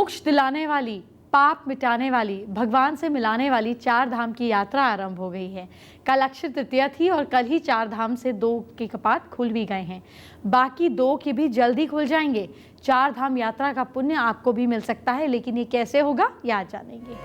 मोक्ष दिलाने वाली, पाप मिटाने वाली, भगवान से मिलाने वाली 4 धाम की यात्रा आरंभ हो गई है। कल अक्षय तृतीया थी और कल ही 4 धाम से 2 के कपाट खुल भी गए हैं। बाकी 2 के भी जल्दी खुल जाएंगे। 4 धाम यात्रा का पुण्य आपको भी मिल सकता है, लेकिन ये कैसे होगा ये आज जानेंगे।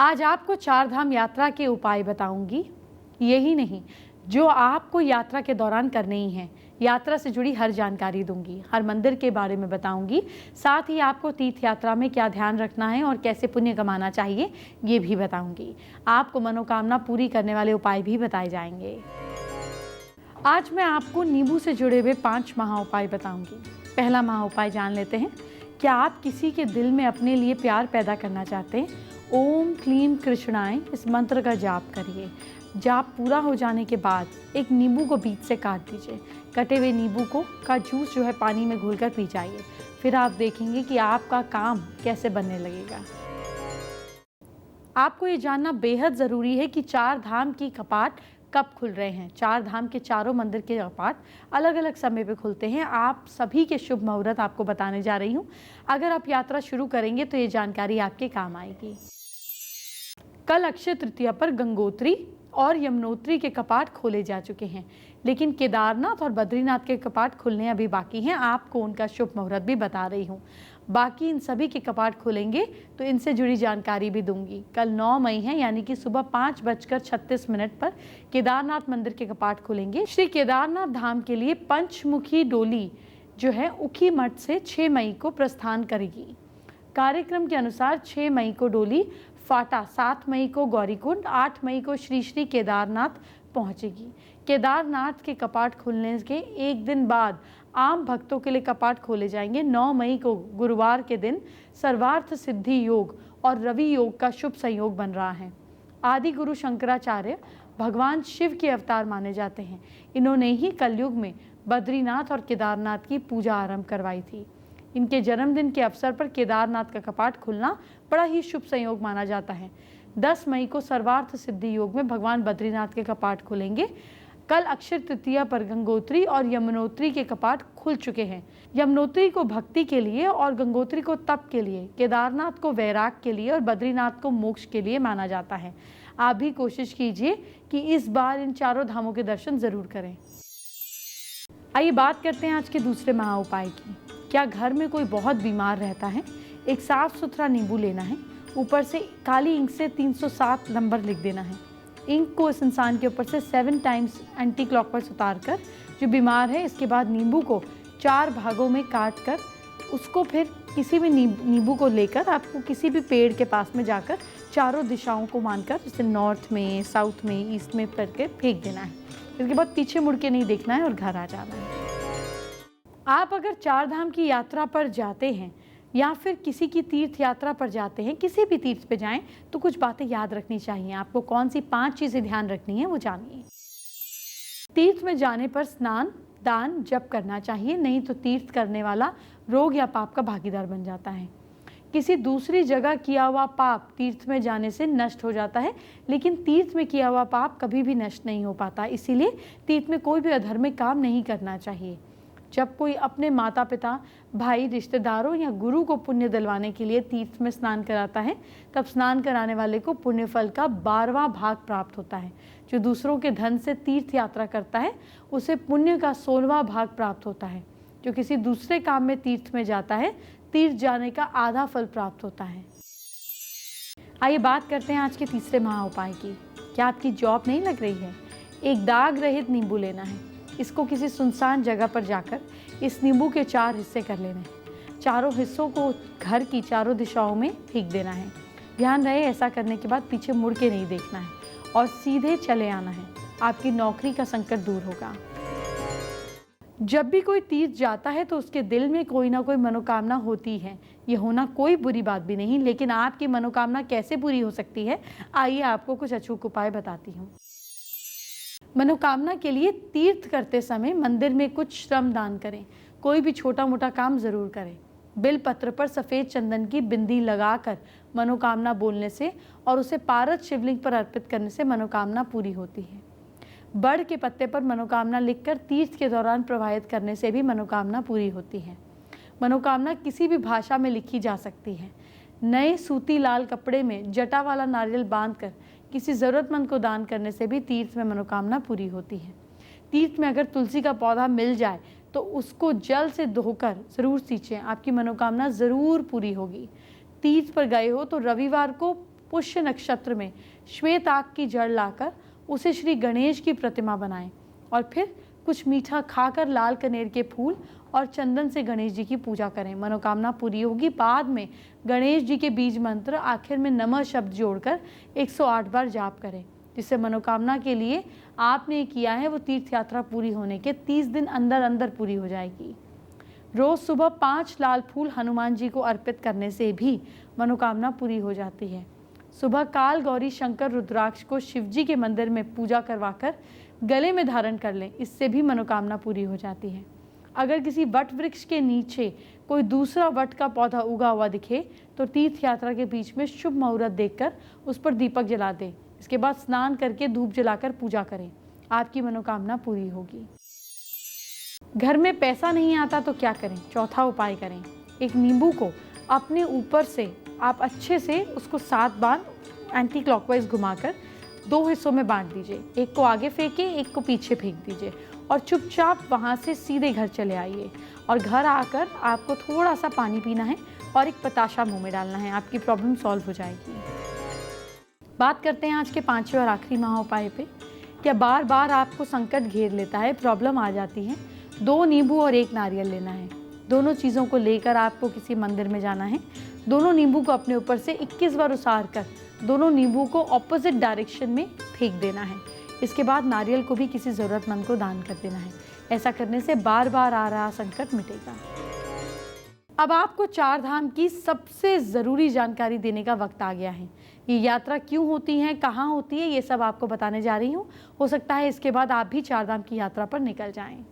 आज आपको 4 धाम यात्रा के उपाय बताऊंगी। यही नहीं, जो आपको यात्रा के दौरान करने ही हैं। यात्रा से जुड़ी हर जानकारी दूंगी, हर मंदिर के बारे में बताऊंगी, साथ ही आपको तीर्थ यात्रा में क्या ध्यान रखना है और कैसे पुण्य कमाना चाहिए ये भी बताऊंगी। आपको मनोकामना पूरी करने वाले उपाय भी बताए जाएंगे। आज मैं आपको नींबू से जुड़े हुए 5 महा उपाय बताऊंगी। पहला महा उपाय जान लेते हैं। क्या आप किसी के दिल में अपने लिए प्यार पैदा करना चाहते हैं? ओम क्लीम कृष्णाय इस मंत्र का जाप करिए। जाप पूरा हो जाने के बाद एक नींबू को बीच से काट दीजिए। कटे हुए नींबू का जूस जो है पानी में घोलकर पी जाइए। फिर आप देखेंगे कि आपका काम कैसे बनने लगेगा। आपको ये जानना बेहद ज़रूरी है कि 4 धाम की कपाट कब खुल रहे हैं। 4 धाम के चारों मंदिर के कपाट अलग अलग समय पे खुलते हैं। आप सभी के शुभ मुहूर्त आपको बताने जा रही हूँ। अगर आप यात्रा शुरू करेंगे तो ये जानकारी आपके काम आएगी। कल अक्षय तृतीया पर गंगोत्री और यमुनोत्री के कपाट खोले जा चुके हैं, लेकिन केदारनाथ और बद्रीनाथ के कपाट खुलने अभी बाकी हैं। आपको उनका शुभ मुहूर्त भी बता रही हूँ। बाकी इन सभी के कपाट खुलेंगे तो इनसे जुड़ी जानकारी भी दूंगी। कल 9 मई है, यानी कि सुबह 5:36 पर केदारनाथ मंदिर के कपाट खुलेंगे। श्री केदारनाथ धाम के लिए पंचमुखी डोली जो है उखी मठ से 6 मई को प्रस्थान करेगी। कार्यक्रम के अनुसार 6 मई को डोली फाटा, 7 मई को गौरीकुंड, 8 मई को श्री श्री केदारनाथ पहुंचेगी। केदारनाथ के कपाट खुलने के एक दिन बाद आम भक्तों के लिए कपाट खोले जाएंगे। 9 मई को गुरुवार के दिन सर्वार्थ सिद्धि योग और रवि योग का शुभ संयोग बन रहा है। आदि गुरु शंकराचार्य भगवान शिव के अवतार माने जाते हैं। इन्होंने ही कलयुग में बद्रीनाथ और केदारनाथ की पूजा आरंभ करवाई थी। इनके जन्मदिन के अवसर पर केदारनाथ का कपाट खुलना बड़ा ही शुभ संयोग माना जाता है। 10 मई को सर्वार्थ सिद्धि योग में भगवान बद्रीनाथ के कपाट खुलेंगे। कल अक्षय तृतीया पर गंगोत्री और यमुनोत्री के कपाट खुल चुके हैं। यमुनोत्री को भक्ति के लिए और गंगोत्री को तप के लिए, केदारनाथ को वैराग के लिए और बद्रीनाथ को मोक्ष के लिए माना जाता है। आप भी कोशिश कीजिए कि इस बार इन चारों धामों के दर्शन जरूर करें। आइए बात करते हैं आज के दूसरे महा उपाय की। क्या घर में कोई बहुत बीमार रहता है? एक साफ सुथरा नींबू लेना है, ऊपर से काली इंक से 307 नंबर लिख देना है। इंक को इस इंसान के ऊपर से 7 टाइम्स एंटी क्लॉकवाइज उतार कर जो बीमार है, इसके बाद नींबू को 4 भागों में काट कर उसको फिर किसी भी नींबू को लेकर आपको किसी भी पेड़ के पास में जाकर चारों दिशाओं को मानकर, जैसे नॉर्थ में, साउथ में, ईस्ट में करके फेंक देना है। इसके बाद पीछे मुड़ के नहीं देखना है और घर आ जाना है। आप अगर 4 धाम की यात्रा पर जाते हैं या फिर किसी की तीर्थ यात्रा पर जाते हैं, किसी भी तीर्थ पे जाएं, तो कुछ बातें याद रखनी चाहिए। आपको कौन सी 5 चीज़ें ध्यान रखनी है वो जानिए। तीर्थ में जाने पर स्नान, दान, जप करना चाहिए, नहीं तो तीर्थ करने वाला रोग या पाप का भागीदार बन जाता है। किसी दूसरी जगह किया हुआ पाप तीर्थ में जाने से नष्ट हो जाता है, लेकिन तीर्थ में किया हुआ पाप कभी भी नष्ट नहीं हो पाता। इसीलिए तीर्थ में कोई भी अधर्मिक काम नहीं करना चाहिए। जब कोई अपने माता पिता, भाई, रिश्तेदारों या गुरु को पुण्य दिलवाने के लिए तीर्थ में स्नान कराता है, तब स्नान कराने वाले को पुण्य फल का 12वां भाग प्राप्त होता है। जो दूसरों के धन से तीर्थ यात्रा करता है उसे पुण्य का 16वां भाग प्राप्त होता है। जो किसी दूसरे काम में तीर्थ में जाता है, तीर्थ जाने का आधा फल प्राप्त होता है। आइए बात करते हैं आज के तीसरे महा उपाय की। क्या आपकी जॉब नहीं लग रही है? एक दाग रहित नींबू लेना है। इसको किसी सुनसान जगह पर जाकर इस नींबू के 4 हिस्से कर लेने हैं। चारों हिस्सों को घर की चारों दिशाओं में फेंक देना है। ध्यान रहे, ऐसा करने के बाद पीछे मुड़ के नहीं देखना है और सीधे चले आना है। आपकी नौकरी का संकट दूर होगा। जब भी कोई तीर्थ जाता है तो उसके दिल में कोई ना कोई मनोकामना होती है। ये होना कोई बुरी बात भी नहीं, लेकिन आपकी मनोकामना कैसे पूरी हो सकती है, आइए आपको कुछ अचूक उपाय बताती हूँ। मनोकामना के लिए तीर्थ करते समय मंदिर में कुछ श्रम दान करें। कोई भी छोटा मोटा काम जरूर करें। बिल पत्र पर सफ़ेद चंदन की बिंदी लगाकर मनोकामना बोलने से और उसे पारद शिवलिंग पर अर्पित करने से मनोकामना पूरी होती है। बड़ के पत्ते पर मनोकामना लिखकर तीर्थ के दौरान प्रवाहित करने से भी मनोकामना पूरी होती है। मनोकामना किसी भी भाषा में लिखी जा सकती है। नए सूती लाल कपड़े में जटा वाला नारियल बांधकर किसी ज़रूरतमंद को दान करने से भी तीर्थ में मनोकामना पूरी होती है। तीर्थ में अगर तुलसी का पौधा मिल जाए तो उसको जल से धोकर ज़रूर सींचें, आपकी मनोकामना ज़रूर पूरी होगी। तीर्थ पर गए हो तो रविवार को पुष्य नक्षत्र में श्वेत आग की जड़ लाकर उसे श्री गणेश की प्रतिमा बनाएं और फिर कुछ मीठा खाकर लाल कनेर के फूल और चंदन से गणेश जी की पूजा करें, मनोकामना पूरी होगी। बाद में गणेश जी के बीज मंत्र आखिर में नमः शब्द जोड़कर 108 बार जाप करें, जिससे मनोकामना के लिए आपने किया है वो तीर्थ यात्रा पूरी होने के 30 दिन अंदर अंदर पूरी हो जाएगी। रोज सुबह 5 लाल फूल हनुमान जी को अर्पित करने से भी मनोकामना पूरी हो जाती है। सुबह काल गौरी शंकर रुद्राक्ष को शिव जी के मंदिर में पूजा करवाकर गले में धारण कर लें, इससे भी मनोकामना पूरी हो जाती है। अगर किसी वट वृक्ष के नीचे कोई दूसरा वट का पौधा उगा हुआ दिखे तो तीर्थ यात्रा के बीच में शुभ मुहूर्त देखकर उस पर दीपक जला दें। इसके बाद स्नान करके धूप जलाकर पूजा करें, आपकी मनोकामना पूरी होगी। घर में पैसा नहीं आता तो क्या करें? चौथा उपाय करें। एक नींबू को अपने ऊपर से आप अच्छे से उसको 7 बार एंटी क्लॉकवाइज घुमाकर 2 हिस्सों में बांट दीजिए। एक को आगे फेंके, एक को पीछे फेंक दीजिए और चुपचाप वहाँ से सीधे घर चले आइए। और घर आकर आपको थोड़ा सा पानी पीना है और एक बताशा मुंह में डालना है, आपकी प्रॉब्लम सॉल्व हो जाएगी। बात करते हैं आज के 5वें और आखिरी महा उपाय पे। क्या बार बार आपको संकट घेर लेता है, प्रॉब्लम आ जाती है? 2 नींबू और 1 नारियल लेना है। दोनों चीज़ों को लेकर आपको किसी मंदिर में जाना है। दोनों नींबू को अपने ऊपर से 21 बार उसार कर दोनों नींबू को ऑपोजिट डायरेक्शन में फेंक देना है। इसके बाद नारियल को भी किसी ज़रूरतमंद को दान कर देना है। ऐसा करने से बार बार आ रहा संकट मिटेगा। अब आपको 4 धाम की सबसे ज़रूरी जानकारी देने का वक्त आ गया है। ये यात्रा क्यों होती है, कहाँ होती है, ये सब आपको बताने जा रही हूँ। हो सकता है इसके बाद आप भी 4 धाम की यात्रा पर निकल जाएं।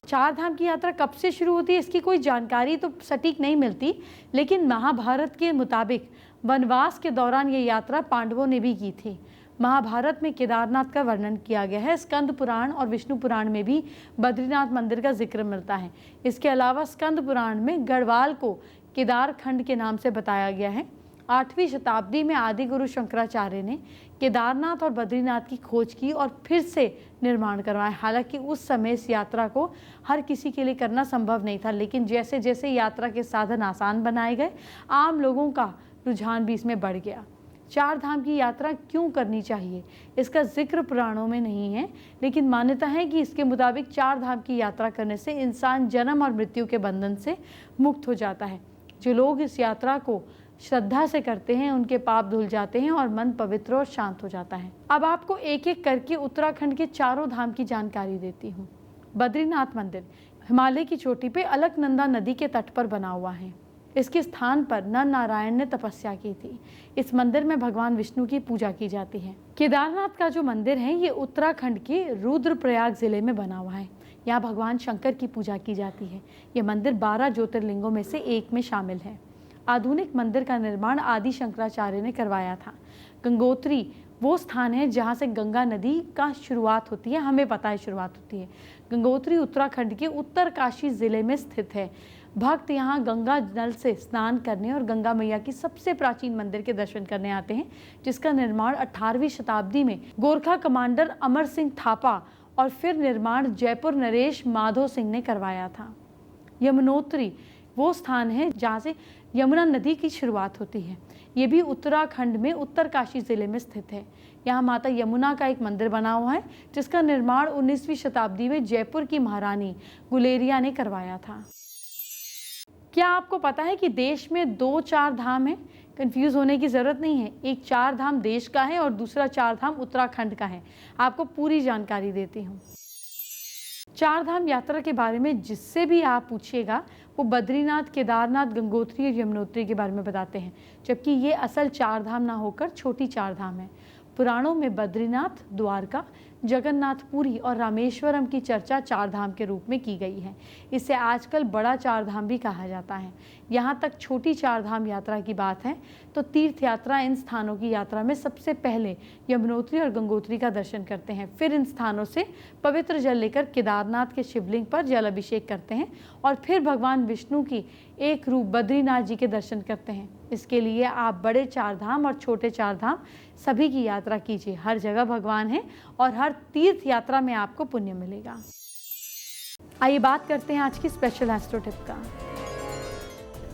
4 धाम की यात्रा कब से शुरू होती है इसकी कोई जानकारी तो सटीक नहीं मिलती, लेकिन महाभारत के मुताबिक वनवास के दौरान ये यात्रा पांडवों ने भी की थी। महाभारत में केदारनाथ का वर्णन किया गया है। स्कंद पुराण और विष्णु पुराण में भी बद्रीनाथ मंदिर का जिक्र मिलता है। इसके अलावा स्कंद पुराण में गढ़वाल को केदार खंड के नाम से बताया गया है। 8वीं शताब्दी में आदि गुरु शंकराचार्य ने केदारनाथ और बद्रीनाथ की खोज की और फिर से निर्माण करवाया। हालांकि उस समय इस यात्रा को हर किसी के लिए करना संभव नहीं था, लेकिन जैसे जैसे यात्रा के साधन आसान बनाए गए, आम लोगों का रुझान भी इसमें बढ़ गया। 4 धाम की यात्रा क्यों करनी चाहिए इसका जिक्र पुराणों में नहीं है, लेकिन मान्यता है कि इसके मुताबिक 4 धाम की यात्रा करने से इंसान जन्म और मृत्यु के बंधन से मुक्त हो जाता है। जो लोग इस यात्रा को श्रद्धा से करते हैं उनके पाप धुल जाते हैं और मन पवित्र और शांत हो जाता है। अब आपको एक एक करके उत्तराखंड के 4 धाम की जानकारी देती हूँ। बद्रीनाथ मंदिर हिमालय की चोटी पे अलकनंदा नदी के तट पर बना हुआ है। इसके स्थान पर नर नारायण ने तपस्या की थी। इस मंदिर में भगवान विष्णु की पूजा की जाती है। केदारनाथ का जो मंदिर है ये उत्तराखंड के रुद्रप्रयाग जिले में बना हुआ है। यहाँ भगवान शंकर की पूजा की जाती है। ये मंदिर 12 ज्योतिर्लिंगों में से एक में शामिल है। आधुनिक मंदिर का निर्माण आदि शंकराचार्य ने करवाया था। गंगोत्री वो स्थान है जहाँ से गंगा नदी का शुरुआत होती है, हमें पता है शुरुआत होती है। गंगोत्री उत्तराखंड के उत्तरकाशी जिले में स्थित है। भक्त यहाँ गंगा जल से स्नान करने और गंगा मैया की सबसे प्राचीन मंदिर के दर्शन करने आते हैं, जिसका निर्माण 18वीं शताब्दी में गोरखा कमांडर अमर सिंह थापा और फिर निर्माण जयपुर नरेश माधो सिंह ने करवाया था। यमुनोत्री वो स्थान है जहाँ से यमुना नदी की शुरुआत होती है। ये भी उत्तराखंड में उत्तरकाशी जिले में स्थित है। यहाँ माता यमुना का एक मंदिर बना हुआ है, जिसका निर्माण 19वीं शताब्दी में जयपुर की महारानी गुलेरिया ने करवाया था। क्या आपको पता है कि देश में 2 4 धाम है? कंफ्यूज होने की ज़रूरत नहीं है। एक 4 धाम देश का है और दूसरा 4 धाम उत्तराखंड का है। आपको पूरी जानकारी देती हूँ। 4 धाम यात्रा के बारे में जिससे भी आप पूछिएगा वो बद्रीनाथ, केदारनाथ, गंगोत्री और यमुनोत्री के बारे में बताते हैं, जबकि ये असल 4 धाम ना होकर छोटी 4 धाम है। पुराणों में बद्रीनाथ, द्वारका, जगन्नाथपुरी और रामेश्वरम की चर्चा चार धाम के रूप में की गई है। इसे आजकल बड़ा चार धाम भी कहा जाता है। यहाँ तक छोटी चार धाम यात्रा की बात है तो तीर्थ यात्रा इन स्थानों की यात्रा में सबसे पहले यमुनोत्री और गंगोत्री का दर्शन करते हैं, फिर इन स्थानों से पवित्र जल लेकर केदारनाथ के शिवलिंग पर जल अभिषेक करते हैं और फिर भगवान विष्णु की एक रूप बद्रीनाथ जी के दर्शन करते हैं। इसके लिए आप बड़े चार धाम और छोटे चार धाम सभी की यात्रा कीजिए। हर जगह भगवान है और हर तीर्थ यात्रा में आपको पुण्य मिलेगा। आइए बात करते हैं आज की स्पेशल एस्ट्रो टिप का।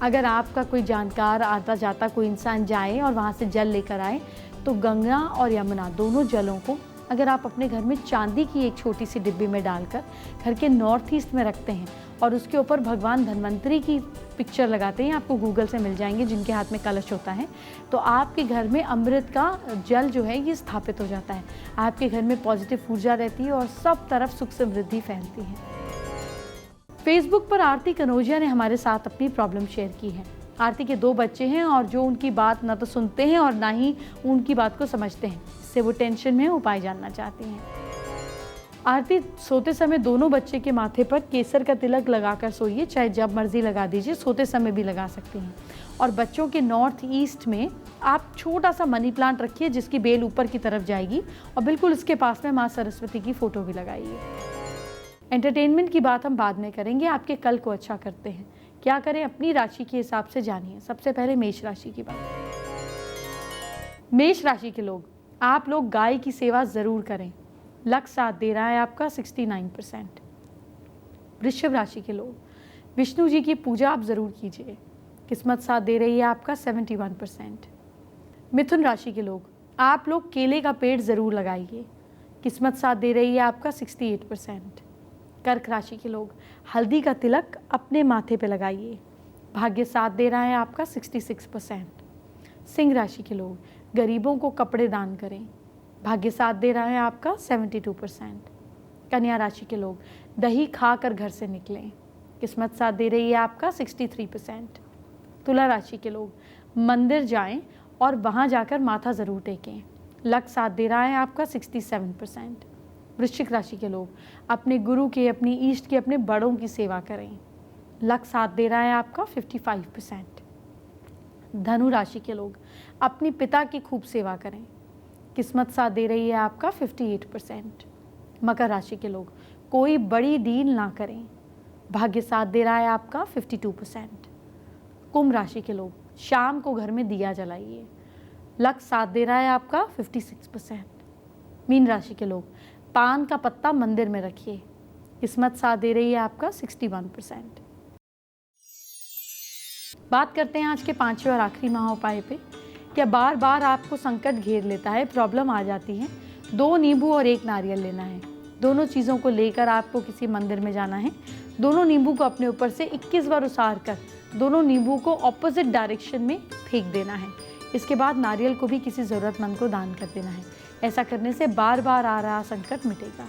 अगर आपका कोई जानकार आता जाता कोई इंसान जाए और वहाँ से जल लेकर आए तो गंगा और यमुना दोनों जलों को अगर आप अपने घर में चांदी की एक छोटी सी डिब्बी में डालकर घर के नॉर्थ ईस्ट में रखते हैं और उसके ऊपर भगवान धन्वंतरी की पिक्चर लगाते हैं, आपको गूगल से मिल जाएंगे, जिनके हाथ में कलश होता है, तो आपके घर में अमृत का जल जो है ये स्थापित हो जाता है। आपके घर में पॉजिटिव ऊर्जा रहती है और सब तरफ सुख समृद्धि फैलती है। फेसबुक पर आरती कनौजिया ने हमारे साथ अपनी प्रॉब्लम शेयर की है। आरती के 2 बच्चे हैं और जो उनकी बात ना तो सुनते हैं और ना ही उनकी बात को समझते हैं। इससे वो टेंशन में उपाय जानना चाहती हैं। आरती सोते समय दोनों बच्चे के माथे पर केसर का तिलक लगाकर सोइए, चाहे जब मर्जी लगा दीजिए, सोते समय भी लगा सकती हैं। और बच्चों के नॉर्थ ईस्ट में आप छोटा सा मनी प्लांट रखिए जिसकी बेल ऊपर की तरफ जाएगी और बिल्कुल इसके पास में माँ सरस्वती की फोटो भी लगाइए। एंटरटेनमेंट की बात हम बाद में करेंगे, आपके कल को अच्छा करते हैं। क्या करें अपनी राशि के हिसाब से जानिए। सबसे पहले मेष राशि की बात। मेष राशि के लोग, आप लोग गाय की सेवा जरूर करें। लक साथ दे रहा है आपका 69%। वृषभ राशि के लोग, विष्णु जी की पूजा आप जरूर कीजिए। किस्मत साथ दे रही है आपका 71%। मिथुन राशि के लोग, आप लोग केले का पेड़ जरूर लगाइए। किस्मत साथ दे रही है आपका 68%। कर्क राशि के लोग, हल्दी का तिलक अपने माथे पे लगाइए। भाग्य साथ दे रहा है आपका 66%। सिंह राशि के लोग, गरीबों को कपड़े दान करें। भाग्य साथ दे रहा है आपका 72%। कन्या राशि के लोग, दही खाकर घर से निकलें। किस्मत साथ दे रही है आपका 63%। तुला राशि के लोग, मंदिर जाएं और वहां जाकर माथा ज़रूर टेकें। लक साथ दे रहा है आपका 67%। वृश्चिक राशि के लोग, अपने गुरु के, अपनी ईष्ट के, अपने बड़ों की सेवा करें। लक साथ दे रहा है आपका 55%। धनु राशि के लोग, अपने पिता की खूब सेवा करें। किस्मत साथ दे रही है आपका 58%। मकर राशि के लोग, कोई बड़ी डील ना करें। भाग्य साथ दे रहा है आपका 52%। कुंभ राशि के लोग, शाम को घर में दिया जलाइए। लक साथ दे रहा है आपका 56%। मीन राशि के लोग, पान का पत्ता मंदिर में रखिए। किस्मत साथ दे रही है आपका 61%। बात करते हैं आज के 5वें और आखिरी महा उपाय पे। क्या बार बार आपको संकट घेर लेता है, प्रॉब्लम आ जाती है? 2 नींबू और 1 नारियल लेना है। दोनों चीज़ों को लेकर आपको किसी मंदिर में जाना है। दोनों नींबू को अपने ऊपर से 21 बार उसार कर दोनों नींबू को ऑपोजिट डायरेक्शन में फेंक देना है। इसके बाद नारियल को भी किसी ज़रूरतमंद को दान कर देना है। ऐसा करने से बार बार आ रहा संकट मिटेगा।